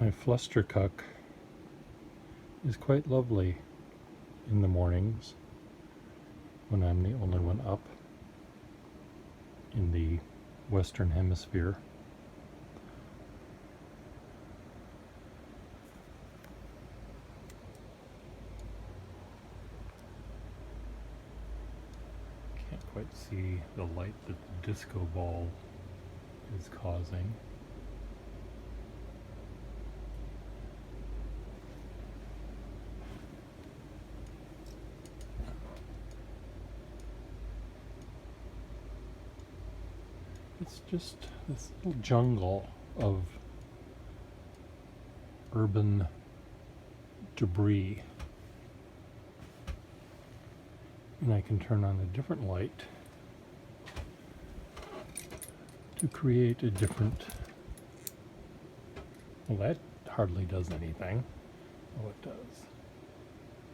My Flustercuck is quite lovely in the mornings when I'm the only one up in the Western Hemisphere. Can't quite see the light that the disco ball is causing. It's just this little jungle of urban debris. And I can turn on a different light to create a different... Well, that hardly does anything. Oh, it does.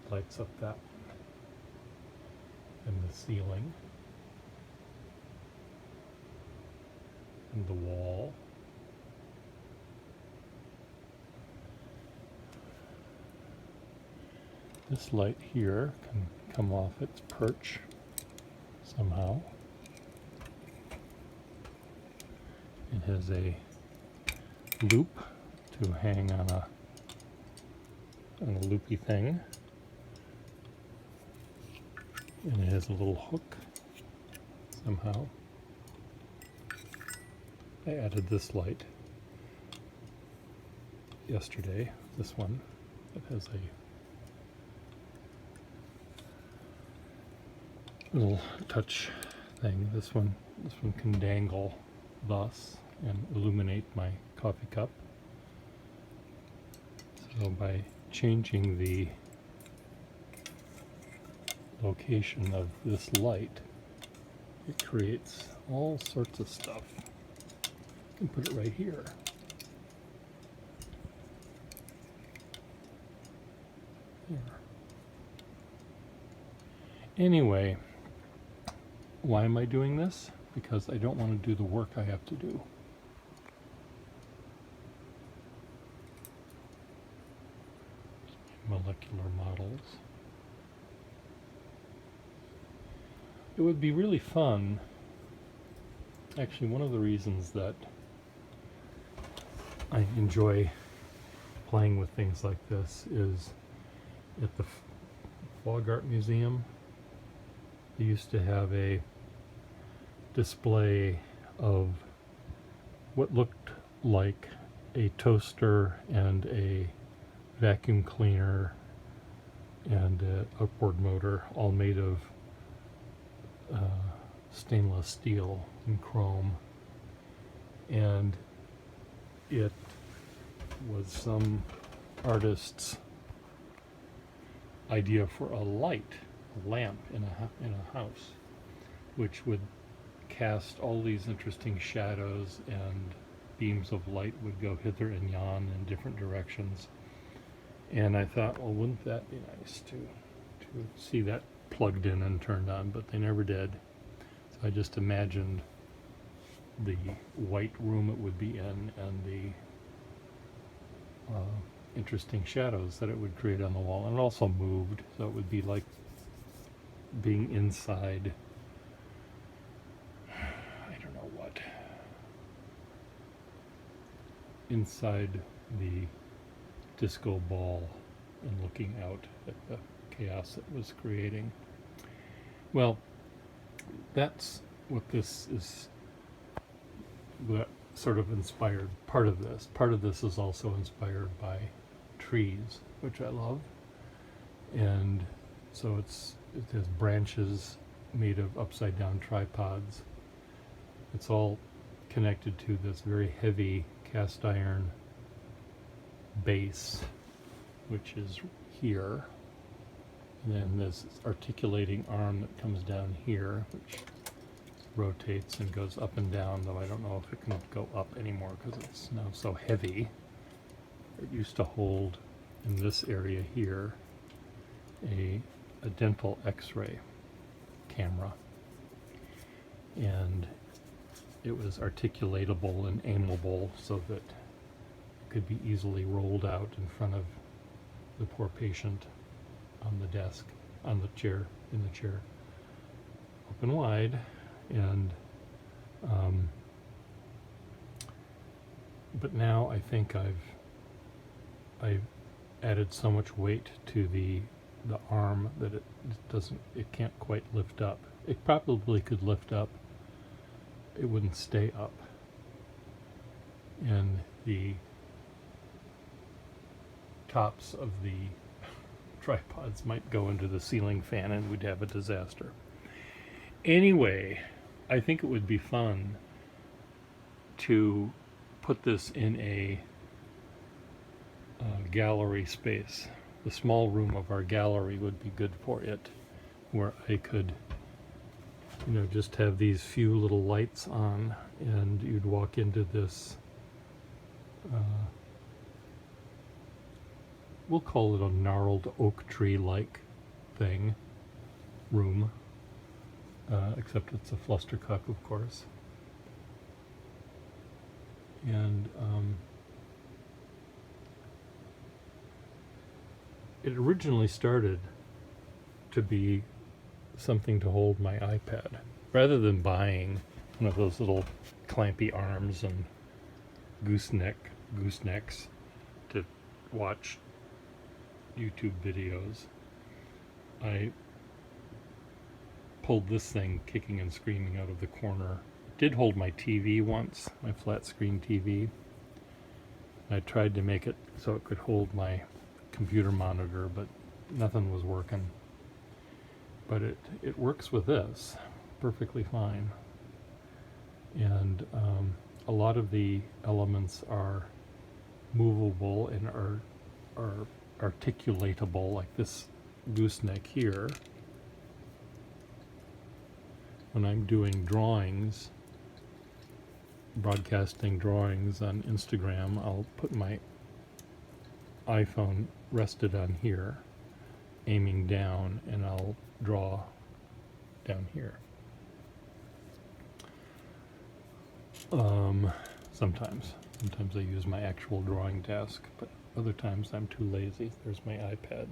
Lights up that one. And the ceiling. And the wall. This light here can come off its perch somehow. It has a loop to hang on a loopy thing. And it has a little hook somehow. I added this light yesterday, this one, that has a little touch thing. This one can dangle thus and illuminate my coffee cup. So by changing the location of this light, it creates all sorts of stuff. I can put it right here. There. Anyway, why am I doing this? Because I don't want to do the work I have to do. Molecular models. It would be really fun. Actually, one of the reasons that I enjoy playing with things like this is at the Fog Art Museum. They used to have a display of what looked like a toaster and a vacuum cleaner and an upward motor, all made of stainless steel and chrome. And it was some artist's idea for a lamp in a house, which would cast all these interesting shadows, and beams of light would go hither and yon in different directions. And I thought, well, wouldn't that be nice to see that plugged in and turned on, but they never did. So I just imagined the white room it would be in and the interesting shadows that it would create on the wall. And it also moved, so it would be like being inside, I don't know what, inside the disco ball and looking out at the chaos it was creating. Well, that's what this is, that sort of inspired part of this. Part of this is also inspired by trees, which I love. And so it has branches made of upside down tripods. It's all connected to this very heavy cast iron base, which is here. And then this articulating arm that comes down here, which rotates and goes up and down, though I don't know if it can go up anymore because it's now so heavy. It used to hold in this area here a dental x-ray camera, and it was articulatable and aimable so that could be easily rolled out in front of the poor patient on the desk, on the chair, in the chair, open wide, and but now I think I've added so much weight to the arm that it can't quite lift up. It probably could lift up. It wouldn't stay up. And the tops of the tripods might go into the ceiling fan and we'd have a disaster. Anyway, I think it would be fun to put this in a gallery space. The small room of our gallery would be good for it, where I could, just have these few little lights on, and you'd walk into this, we'll call it a gnarled oak tree-like room, except it's a Flustercuck, of course. And it originally started to be something to hold my iPad, rather than buying one of those little clampy arms and goosenecks to watch YouTube videos. I pulled this thing kicking and screaming out of the corner. It did hold my TV once, my flat screen TV. I tried to make it so it could hold my computer monitor, but nothing was working. But it works with this perfectly fine. And a lot of the elements are movable and are articulatable, like this gooseneck here. When I'm doing drawings, broadcasting drawings on Instagram, I'll put my iPhone rested on here, aiming down, and I'll draw down here. Sometimes I use my actual drawing desk, but other times I'm too lazy. There's my iPad.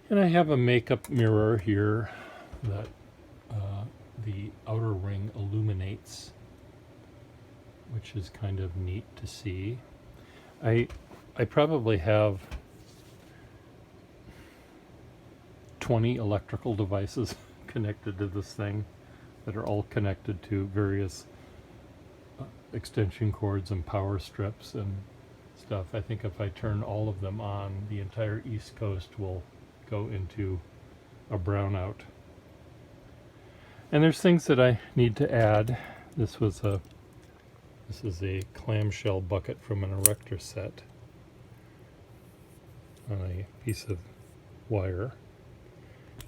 And I have a makeup mirror here that the outer ring illuminates, which is kind of neat to see. I probably have 20 electrical devices connected to this thing that are all connected to various extension cords and power strips and stuff. I think if I turn all of them on, the entire East Coast will go into a brownout. And there's things that I need to add. This is a clamshell bucket from an erector set on a piece of wire.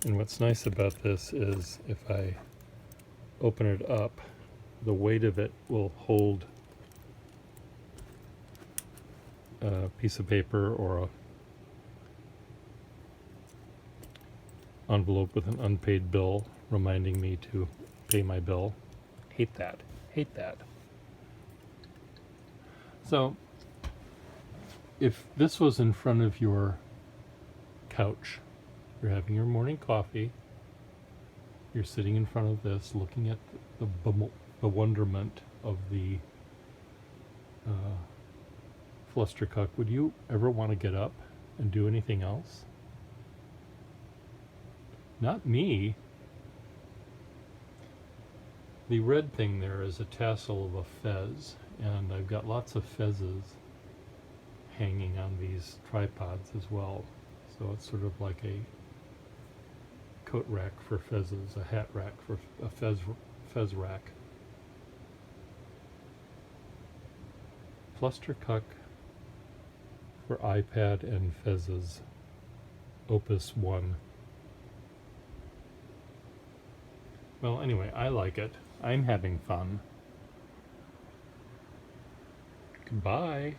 And what's nice about this is if I open it up, the weight of it will hold a piece of paper or a envelope with an unpaid bill reminding me to pay my bill. Hate that. So if this was in front of your couch, you're having your morning coffee, you're sitting in front of this looking at the bewilderment of the Flustercuck, would you ever want to get up and do anything else? Not me. The red thing there is a tassel of a fez, and I've got lots of fezzes hanging on these tripods as well. So it's sort of like a coat rack for fezzes, a hat rack for a fez rack. Flustercuck for iPad and fezzes, opus 1. Well, anyway, I like it. I'm having fun. Goodbye.